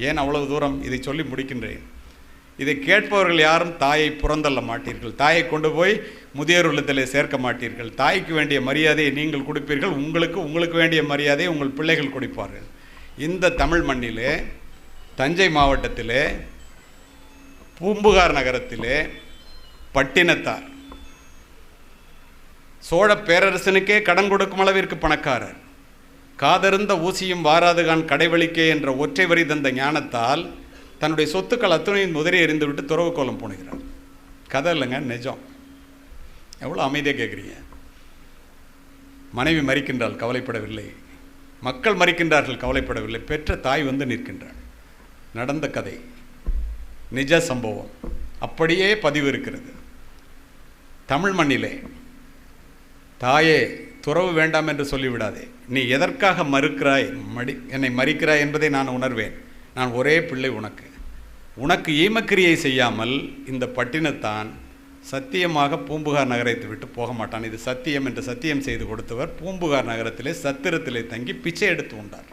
ஏன் அவ்வளவு தூரம் இதை சொல்லி முடிக்கின்றேன்? இதை கேட்பவர்கள் யாரும் தாயை புறந்தள்ள மாட்டீர்கள், தாயை கொண்டு போய் முதியோர் இல்லத்திலே சேர்க்க மாட்டீர்கள். தாய்க்கு வேண்டிய மரியாதையை நீங்கள் கொடுப்பீர்கள், உங்களுக்கு வேண்டிய மரியாதையை உங்கள் பிள்ளைகள் கொடுப்பார்கள். இந்த தமிழ் மண்ணிலே, தஞ்சை மாவட்டத்திலே, பூம்புகார் நகரத்திலே பட்டினத்தார் சோழ பேரரசனுக்கே கடன் கொடுக்கும் அளவிற்கு பணக்காரர், காதருந்த ஊசியும் வாராதுகான் கடைவழிக்கே என்ற ஒற்றை வரி தந்த ஞானத்தால் தன்னுடைய சொத்துக்கள் அத்துணையின் முதலே எறிந்துவிட்டு துறவு கோலம் போனுகிறார். கதை இல்லைங்க, நிஜம். எவ்வளோ அமைதியாக கேட்குறீங்க. மனைவி மறிக்கின்றால் கவலைப்படவில்லை, மக்கள் மறிக்கின்றார்கள் கவலைப்படவில்லை, பெற்ற தாய் வந்து நிற்கின்றாள். நடந்த கதை, நிஜ சம்பவம், அப்படியே பதிவு இருக்கிறது. தமிழ் மண்ணிலே தாயே துறவு வேண்டாம் என்று சொல்லிவிடாதே. நீ எதற்காக மறுக்கிறாய், என்னை மறிக்கிறாய் என்பதை நான் உணர்வேன். நான் ஒரே பிள்ளை உனக்கு ஈமக்கிரியை செய்யாமல் இந்த பட்டினத்தான் சத்தியமாக பூம்புகார் நகரத்தை விட்டு போக மாட்டான். இது சத்தியம் என்று சத்தியம் செய்து கொடுத்தவர் பூம்புகார் நகரத்திலே சத்திரத்திலே தங்கி பிச்சை எடுத்து உண்டார்.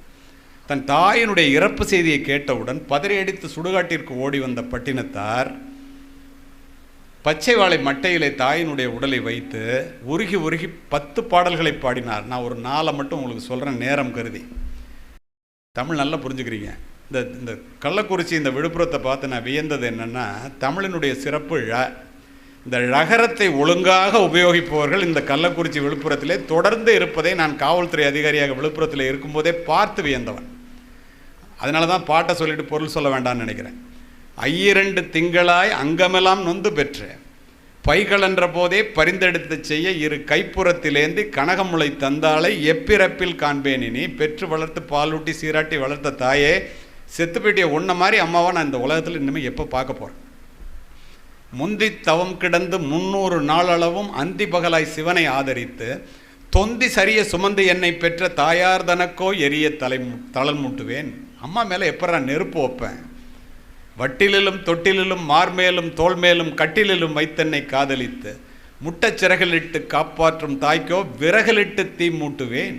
தன் தாயினுடைய இறப்பு செய்தியை கேட்டவுடன் பதறியடித்து சுடுகாட்டிற்கு ஓடி வந்த பட்டினத்தார் பச்சை வாழை மட்டையிலே தாயினுடைய உடலை வைத்து உருகி 10 பாடல்களை பாடினார். நான் ஒரு 4 மட்டும் உங்களுக்கு சொல்கிறேன், நேரம் கருதி. தமிழ் நல்லா புரிஞ்சுக்கிறீங்க. இந்த கள்ளக்குறிச்சி, இந்த விழுப்புரத்தை பார்த்து நான் வியந்தது என்னென்னா, தமிழினுடைய சிறப்பு இந்த ழகரத்தை ஒழுங்காக உபயோகிப்பவர்கள் இந்த கள்ளக்குறிச்சி விழுப்புரத்திலே தொடர்ந்து இருப்பதை நான் காவல்துறை அதிகாரியாக விழுப்புரத்தில் இருக்கும்போதே பார்த்து வியந்தவன். அதனால தான் பாட்டை சொல்லிட்டு பொருள் சொல்ல வேண்டாம்னு நினைக்கிறேன். 2 திங்களாய் அங்கமெல்லாம் நொந்து பெற்று பைகளென்ற போதே பரிந்தெடுத்து செய்ய 2 கைப்புறத்திலேந்தி கனகமுளை தந்தாளை எப்பிறப்பில் காண்பேனினி பெற்று வளர்த்து பாலூட்டி சீராட்டி வளர்த்த தாயே, செத்துப்பேட்டிய ஒன்றை மாதிரி அம்மாவை நான் இந்த உலகத்தில் இனிமேல் எப்போ பார்க்க போகிறேன். முந்தி தவம் கிடந்து 300 நாளளவும் அந்தி பகலாய் சிவனை ஆதரித்து தொந்தி சரிய சுமந்து என்னை பெற்ற தாயார் தனக்கோ எரிய தளல் மூட்டுவேன். அம்மா மேலே எப்போ நான் நெருப்பு வைப்பேன்? வட்டிலிலும் தொட்டிலும் மார்மேலும் தோல்மேலும் கட்டிலிலும் வைத்தென்னை காதலித்து முட்டச்சிறகலிட்டு காப்பாற்றும் தாய்க்கோ விறகலிட்டு தீ மூட்டுவேன்.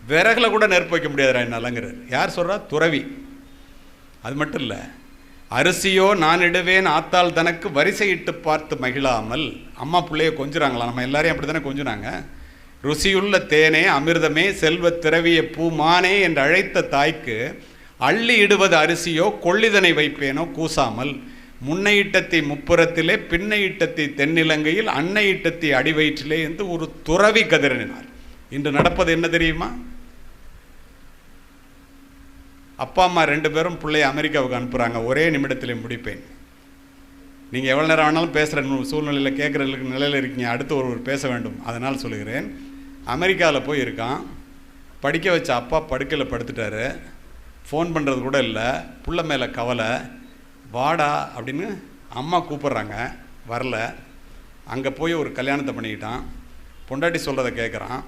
விறகுல கூட நெருப்பு வைக்க முடியாதுரா என்னலங்கிறார். யார் சொல்கிறா? துறவி. அது மட்டும் இல்லை, அரிசியோ நான் இடுவேன் ஆத்தாள் தனக்கு வரிசையிட்டு பார்த்து மகிழாமல். அம்மா பிள்ளைய கொஞ்சுறாங்களா? நம்ம எல்லாரையும் அப்படி தானே கொஞ்சுனாங்க. ருசியுள்ள தேனே அமிர்தமே செல்வ திரவிய பூமானே என்று அழைத்த தாய்க்கு அள்ளி இடுவது அரிசியோ கொள்ளிதனை வைப்பேனோ கூசாமல். முன்னை இட்டத்தி முப்புறத்திலே பின்னை இட்டத்தி தென்னிலங்கையில் அன்னை இட்டத்தி அடிவயிற்றிலே என்று ஒரு துறவி கதிரனினார். இன்று நடப்பது என்ன தெரியுமா? அப்பா அம்மா 2 பேரும் பிள்ளைய அமெரிக்காவுக்கு அனுப்புகிறாங்க. ஒரே நிமிடத்திலே முடிப்பேன். நீங்கள் எவ்வளோ நேரம் வேணாலும் பேசுகிற சூழ்நிலையில் கேட்குற நிலையில் இருக்கீங்க. அடுத்து ஒருவர் பேச வேண்டும், அதனால் சொல்லுகிறேன். அமெரிக்காவில் போய் இருக்கான். படிக்க வச்ச அப்பா படுக்கையில் படுத்துட்டாரு. ஃபோன் பண்ணுறது கூட இல்லை. புள்ள மேலே கவலை. வாடா அப்படின்னு அம்மா கூப்பிட்றாங்க, வரல. அங்கே போய் ஒரு கல்யாணத்தை பண்ணிக்கிட்டான். பொண்டாட்டி சொல்கிறத கேட்குறான்.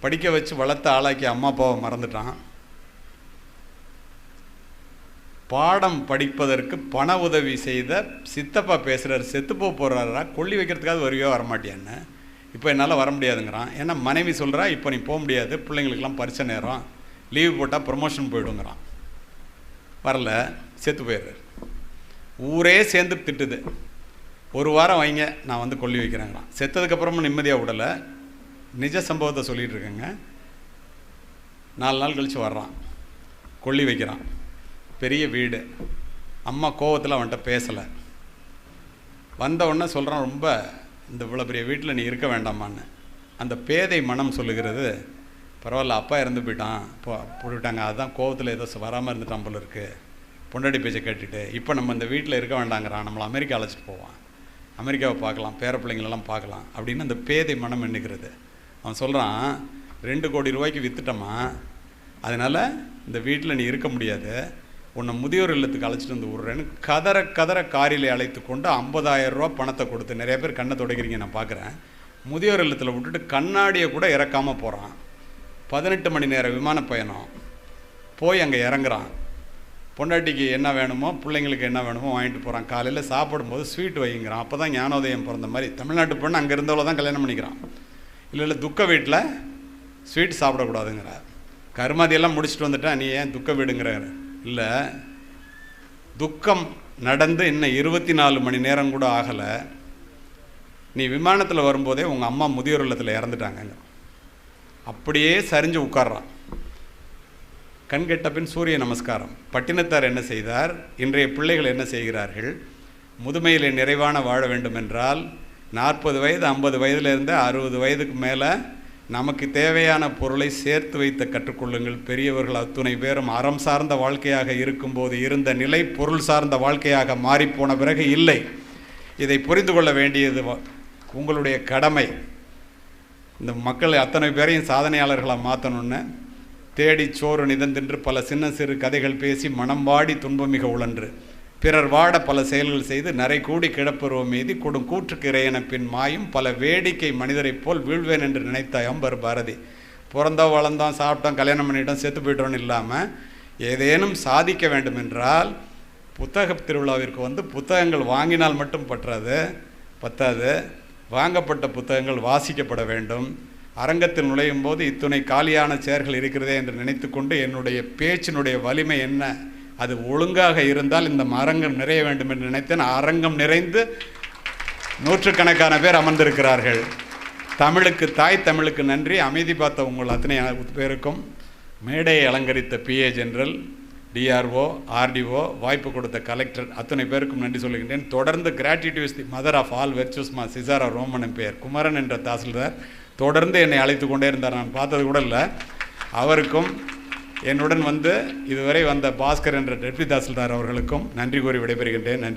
படிக்க வச்சு வளர்த்த ஆளாக்கி அம்மா அப்பாவை மறந்துட்டான். பாடம் படிப்பதற்கு பண உதவி செய்த சித்தப்பா பேசுகிறார். செத்துப்போ போகிறாரா, கொல்லி வைக்கிறதுக்காவது வருவியோ வரமாட்டியான்னு. இப்போ என்னால் வர முடியாதுங்கிறான். ஏன்னா மனைவி சொல்கிறா, இப்போ நீ போக முடியாது, பிள்ளைங்களுக்கெல்லாம் பரிச்சை நேரம், லீவு போட்டால் ப்ரொமோஷன் போயிடுங்கிறான். வரல, செத்து போயிடுறாரு. ஊரே சேர்ந்து திட்டுது. 1 வாரம் வைங்க, நான் வந்து கொல்லி வைக்கிறேங்கிறான். செத்ததுக்கப்புறமும் நிம்மதியாக விடலை. நிஜ சம்பவத்தை சொல்லிகிட்டு இருக்கேங்க. 4 நாள் கழித்து வர்றான், கொல்லி வைக்கிறான். பெரிய வீடு. அம்மா கோவத்தில் அவன்கிட்ட பேசலை. வந்த உடனே சொல்கிறான், ரொம்ப இந்த இவ்வளோ பெரிய வீட்டில் நீ இருக்க வேண்டாமான்னு. அந்த பேதை மனம் சொல்லுகிறது, பரவாயில்ல அப்பா இறந்து போயிட்டான், போட்டுவிட்டாங்க, அதுதான் கோவத்தில் ஏதோ வராமல் இருந்துட்டான் போல இருக்குது, பொண்டாட்டி பேச்சை கேட்டுட்டு இப்போ நம்ம இந்த வீட்டில் இருக்க வேண்டாங்கிறான், நம்மளை அமெரிக்கா அழைச்சிட்டு போவான், அமெரிக்காவை பார்க்கலாம், பேர பிள்ளைங்களெல்லாம் பார்க்கலாம் அப்படின்னு அந்த பேதை மனம் எண்ணுகிறது. அவன் சொல்கிறான், 2 கோடி ரூபாய்க்கு விற்றுட்டோமா, அதனால் இந்த வீட்டில் நீ இருக்க முடியாது, உன்னை முதியோர் இல்லத்துக்கு அழைச்சிட்டு வந்து விட்றேன்னு கதற கதற காரில் அழைத்து கொண்டு 50,000 ரூபா பணத்தை கொடுத்து, நிறைய பேர் கண்ணை துடைக்கிறீங்க நான் பார்க்குறேன், முதியோர் இல்லத்தில் விட்டுட்டு கண்ணாடியை கூட இறக்காமல் போகிறான். 18 மணி நேர விமான பயணம் போய் அங்கே இறங்குறான். பொண்டாட்டிக்கு என்ன வேணுமோ பிள்ளைங்களுக்கு என்ன வேணுமோ வாங்கிட்டு போகிறான். காலையில் சாப்பிடும்போது ஸ்வீட் வைங்கிறான். அப்போ தான் ஞானோதயம் பிறந்த மாதிரி. தமிழ்நாட்டு பொண்ணு அங்கே இருந்தவள தான் கல்யாணம் பண்ணிக்கிறான். இல்லை துக்க வீட்டில் ஸ்வீட் சாப்பிடக்கூடாதுங்கிறார். கருமாதியெல்லாம் முடிச்சுட்டு வந்துட்டான், நீ ஏன் துக்க வீடுங்கிறார். இல்லை, துக்கம் நடந்து இன்னும் 24 மணி நேரம் கூட ஆகலை, நீ விமானத்தில் வரும்போதே உங்கள் அம்மா முதியோர் இல்லத்தில் இறந்துட்டாங்க. அப்படியே சரிஞ்சு உட்கார்றான். கண் கெட்ட பின் சூரிய நமஸ்காரம். பட்டினத்தார் என்ன செய்தார், இன்றைய பிள்ளைகள் என்ன செய்கிறார்கள்? முதுமையிலே நிறைவான வாழ வேண்டும் என்றால் 40 வயது 50 வயதிலிருந்து 60 வயதுக்கு மேலே நமக்கு தேவையான பொருளை சேர்த்து வைத்த கற்றுக்கொள்ளுங்கள். பெரியவர்கள் அத்துணை பேரும் அறம் சார்ந்த வாழ்க்கையாக இருக்கும்போது இருந்த நிலை பொருள் சார்ந்த வாழ்க்கையாக மாறிப்போன பிறகு இல்லை. இதை புரிந்து கொள்ள வேண்டியது உங்களுடைய கடமை. இந்த மக்கள் அத்தனை பேரையும் சாதனையாளர்களாக மாற்றணுன்னு தேடி சோறு நிதந்தின்று பல சின்ன சிறு கதைகள் பேசி மனம் வாடி துன்பமிக உழன்று பிறர் வாட பல செயல்கள் செய்து நரை கூடி கிடப்பருவம் மீதி கொடும் கூற்றுக்கு இறையென பின் மாயும் பல வேடிக்கை மனிதரைப் போல் வீழ்வேன் என்று நினைத்த அம்பர் பாரதி. பிறந்தோம் வளர்ந்தோம் சாப்பிட்டோம் கல்யாணம் பண்ணிட்டோம் செத்து போய்ட்டோன்னு இல்லாமல் ஏதேனும் சாதிக்க வேண்டும் என்றால் புத்தக திருவிழாவிற்கு வந்து புத்தகங்கள் வாங்கினால் மட்டும் பத்தாது, வாங்கப்பட்ட புத்தகங்கள் வாசிக்கப்பட வேண்டும். அரங்கத்தில் நுழையும் போது இத்துணை காலியான சேர்கள் இருக்கிறதே என்று நினைத்து கொண்டு என்னுடைய பேச்சினுடைய வலிமை என்ன, அது ஒழுங்காக இருந்தால் இந்த அரங்கம் நிறைய வேண்டும் என்று நினைத்தேன். அரங்கம் நிறைந்து நூற்றுக்கணக்கான பேர் அமர்ந்திருக்கிறார்கள். தமிழுக்கு தாய் தமிழுக்கு நன்றி. அமைதி பார்த்த உங்கள் அத்தனை பேருக்கும், மேடையை அலங்கரித்த PA ஜெனரல், DRO, RDO, வாய்ப்பு கொடுத்த கலெக்டர் அத்தனை பேருக்கும் நன்றி சொல்லுகின்றேன். தொடர்ந்து gratitude is the mother of all வெர்ச்சுஸ்மா சிசாரா ரோமன் பெயர் குமரன் என்ற தாசில்தார் தொடர்ந்து என்னை அழைத்து கொண்டே இருந்தார். நான் பார்த்தது கூட இல்லை. அவருக்கும் என்னுடன் வந்து இதுவரை வந்த பாஸ்கர் என்ற டெப்டி தாசில்தார் அவர்களுக்கும் நன்றி கூறி விடைபெறுகின்றேன். நன்றி.